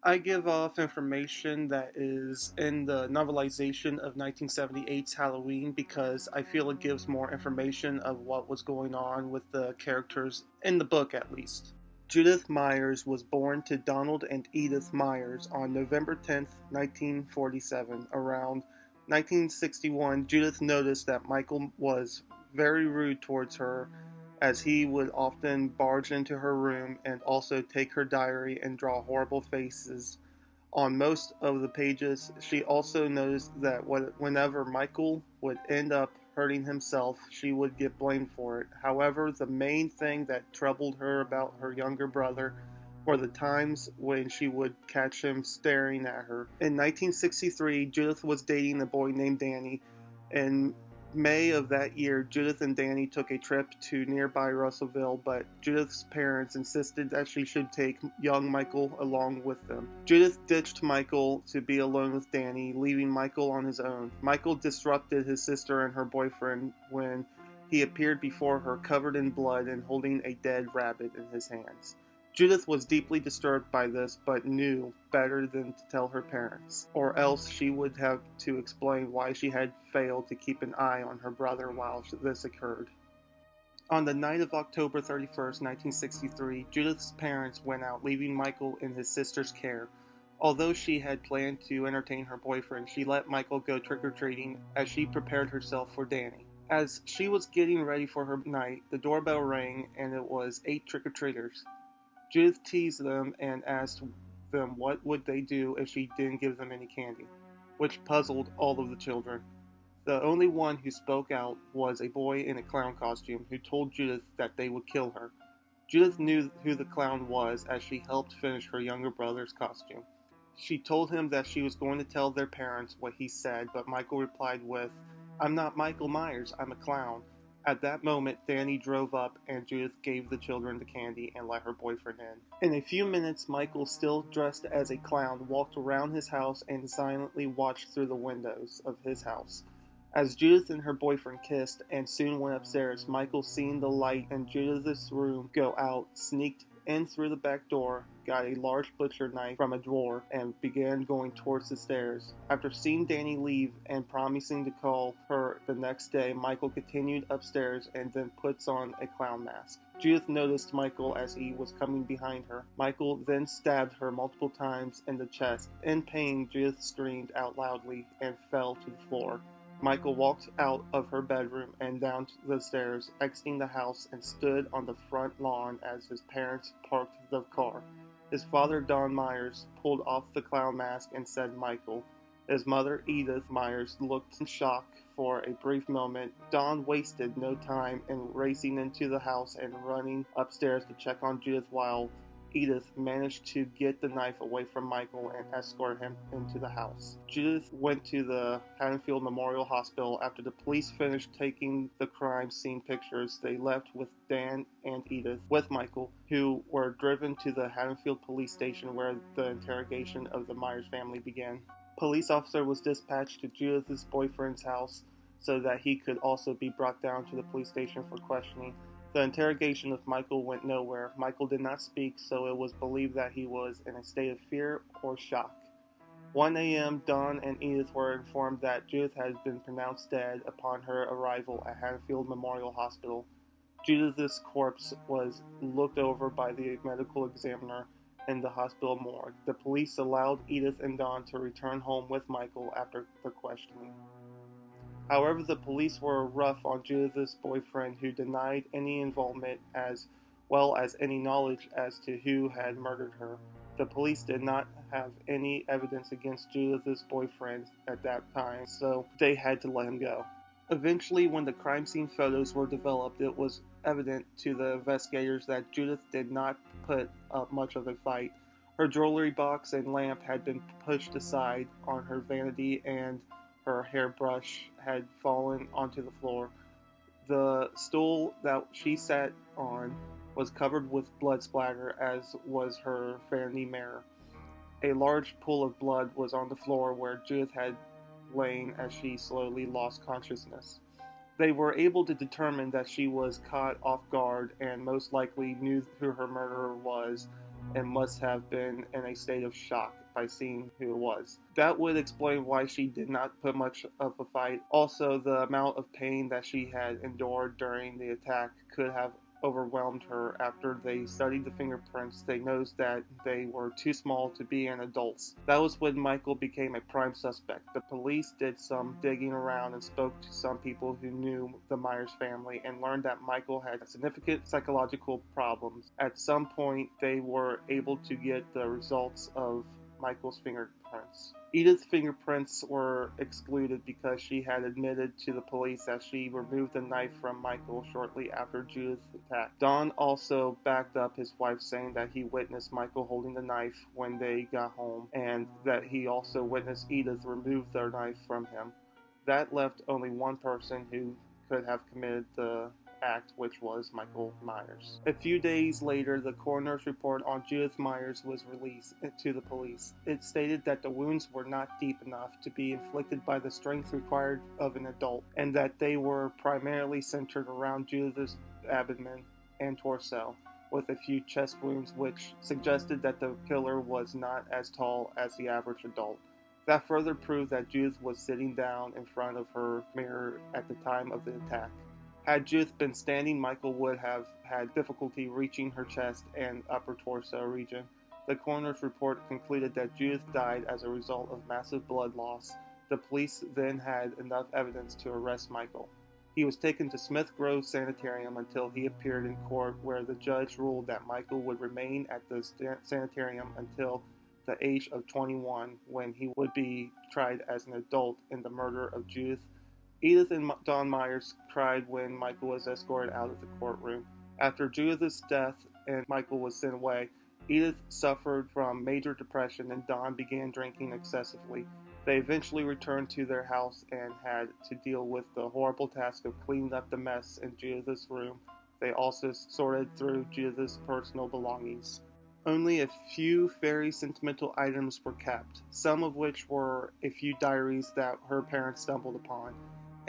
I give off information that is in the novelization of 1978's Halloween because I feel it gives more information of what was going on with the characters in the book at least. Judith Myers was born to Donald and Edith Myers on November 10th, 1947. Around 1961, Judith noticed that Michael was very rude towards her as he would often barge into her room and also take her diary and draw horrible faces on most of the pages. She also noticed that whenever Michael would end up hurting himself, she would get blamed for it. However, the main thing that troubled her about her younger brother were the times when she would catch him staring at her. In 1963, Judith was dating a boy named Danny, and May of that year, Judith and Danny took a trip to nearby Russellville, but Judith's parents insisted that she should take young Michael along with them. Judith ditched Michael to be alone with Danny, leaving Michael on his own. Michael disrupted his sister and her boyfriend when he appeared before her covered in blood and holding a dead rabbit in his hands. Judith was deeply disturbed by this, but knew better than to tell her parents, or else she would have to explain why she had failed to keep an eye on her brother while this occurred. On the night of October 31st, 1963, Judith's parents went out, leaving Michael in his sister's care. Although she had planned to entertain her boyfriend, she let Michael go trick-or-treating as she prepared herself for Danny. As she was getting ready for her night, the doorbell rang and it was 8 trick-or-treaters. Judith teased them and asked them what would they do if she didn't give them any candy, which puzzled all of the children. The only one who spoke out was a boy in a clown costume who told Judith that they would kill her. Judith knew who the clown was as she helped finish her younger brother's costume. She told him that she was going to tell their parents what he said, but Michael replied with, "I'm not Michael Myers, I'm a clown." At that moment, Danny drove up and Judith gave the children the candy and let her boyfriend in. In a few minutes, Michael, still dressed as a clown, walked around his house and silently watched through the windows of his house. As Judith and her boyfriend kissed and soon went upstairs, Michael, seeing the light in Judith's room go out, sneaked in through the back door, got a large butcher knife from a drawer, and began going towards the stairs. After seeing Danny leave and promising to call her the next day, Michael continued upstairs and then puts on a clown mask. Judith noticed Michael as he was coming behind her. Michael then stabbed her multiple times in the chest. In pain, Judith screamed out loudly and fell to the floor. Michael walked out of her bedroom and down the stairs, exiting the house, and stood on the front lawn as his parents parked the car. His father, Don Myers, pulled off the clown mask and said Michael. His mother, Edith Myers, looked in shock for a brief moment. Don wasted no time in racing into the house and running upstairs to check on Judith while Edith managed to get the knife away from Michael and escort him into the house. Judith went to the Haddonfield Memorial Hospital. After the police finished taking the crime scene pictures, they left with Dan and Edith with Michael, who were driven to the Haddonfield police station where the interrogation of the Myers family began. A police officer was dispatched to Judith's boyfriend's house so that he could also be brought down to the police station for questioning. The interrogation of Michael went nowhere. Michael did not speak, so it was believed that he was in a state of fear or shock. 1 a.m., Don and Edith were informed that Judith had been pronounced dead upon her arrival at Haddonfield Memorial Hospital. Judith's corpse was looked over by the medical examiner in the hospital morgue. The police allowed Edith and Don to return home with Michael after the questioning. However, the police were rough on Judith's boyfriend, who denied any involvement as well as any knowledge as to who had murdered her. The police did not have any evidence against Judith's boyfriend at that time, so they had to let him go. Eventually, when the crime scene photos were developed, it was evident to the investigators that Judith did not put up much of a fight. Her jewelry box and lamp had been pushed aside on her vanity and her hairbrush had fallen onto the floor. The stool that she sat on was covered with blood splatter, as was her vanity mirror. A large pool of blood was on the floor where Judith had lain as she slowly lost consciousness. They were able to determine that she was caught off guard and most likely knew who her murderer was, and must have been in a state of shock by seeing who it was. That would explain why she did not put much of a fight. Also, the amount of pain that she had endured during the attack could have overwhelmed her. After they studied the fingerprints, they noticed that they were too small to be an adult's. That was when Michael became a prime suspect. The police did some digging around and spoke to some people who knew the Myers family and learned that Michael had significant psychological problems. At some point, they were able to get the results of Michael's fingerprints. Edith's fingerprints were excluded because she had admitted to the police that she removed the knife from Michael shortly after Judith's attack. Don also backed up his wife, saying that he witnessed Michael holding the knife when they got home and that he also witnessed Edith remove their knife from him. That left only one person who could have committed the act, which was Michael Myers. A few days later, the coroner's report on Judith Myers was released to the police. It stated that the wounds were not deep enough to be inflicted by the strength required of an adult, and that they were primarily centered around Judith's abdomen and torso, with a few chest wounds, which suggested that the killer was not as tall as the average adult. That further proved that Judith was sitting down in front of her mirror at the time of the attack. Had Judith been standing, Michael would have had difficulty reaching her chest and upper torso region. The coroner's report concluded that Judith died as a result of massive blood loss. The police then had enough evidence to arrest Michael. He was taken to Smith Grove Sanitarium until he appeared in court, where the judge ruled that Michael would remain at the sanitarium until the age of 21, when he would be tried as an adult in the murder of Judith. Edith and Don Myers cried when Michael was escorted out of the courtroom. After Judith's death and Michael was sent away, Edith suffered from major depression and Don began drinking excessively. They eventually returned to their house and had to deal with the horrible task of cleaning up the mess in Judith's room. They also sorted through Judith's personal belongings. Only a few very sentimental items were kept, some of which were a few diaries that her parents stumbled upon.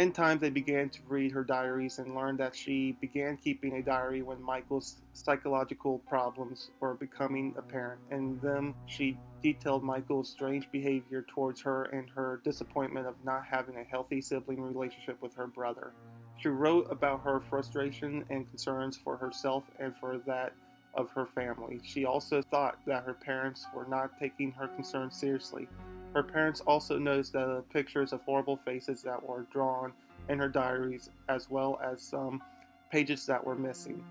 In time, they began to read her diaries and learned that she began keeping a diary when Michael's psychological problems were becoming apparent. In them, she detailed Michael's strange behavior towards her and her disappointment of not having a healthy sibling relationship with her brother. She wrote about her frustration and concerns for herself and for that of her family. She also thought that her parents were not taking her concerns seriously. Her parents also noticed the pictures of horrible faces that were drawn in her diaries, as well as some pages that were missing.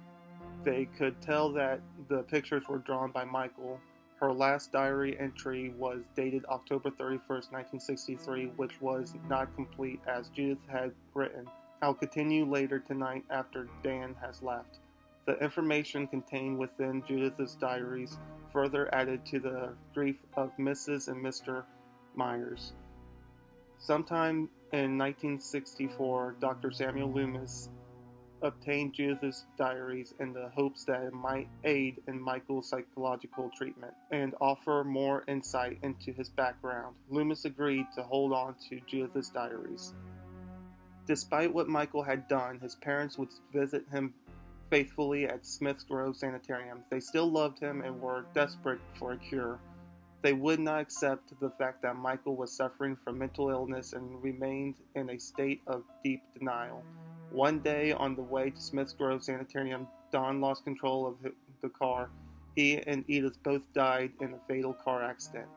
They could tell that the pictures were drawn by Michael. Her last diary entry was dated October 31st, 1963, which was not complete as Judith had written. I'll continue later tonight after Dan has left. The information contained within Judith's diaries further added to the grief of Mrs. and Mr. Myers. Sometime in 1964, Dr. Samuel Loomis obtained Judith's diaries in the hopes that it might aid in Michael's psychological treatment and offer more insight into his background. Loomis agreed to hold on to Judith's diaries. Despite what Michael had done, his parents would visit him faithfully at Smith Grove Sanitarium. They still loved him and were desperate for a cure. They would not accept the fact that Michael was suffering from mental illness and remained in a state of deep denial. One day, on the way to Smith Grove Sanitarium, Don lost control of the car. He and Edith both died in a fatal car accident.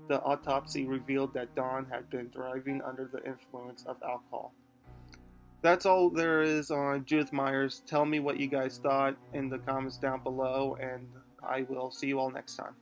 The autopsy revealed that Don had been driving under the influence of alcohol. That's all there is on Judith Myers. Tell me what you guys thought in the comments down below, and I will see you all next time.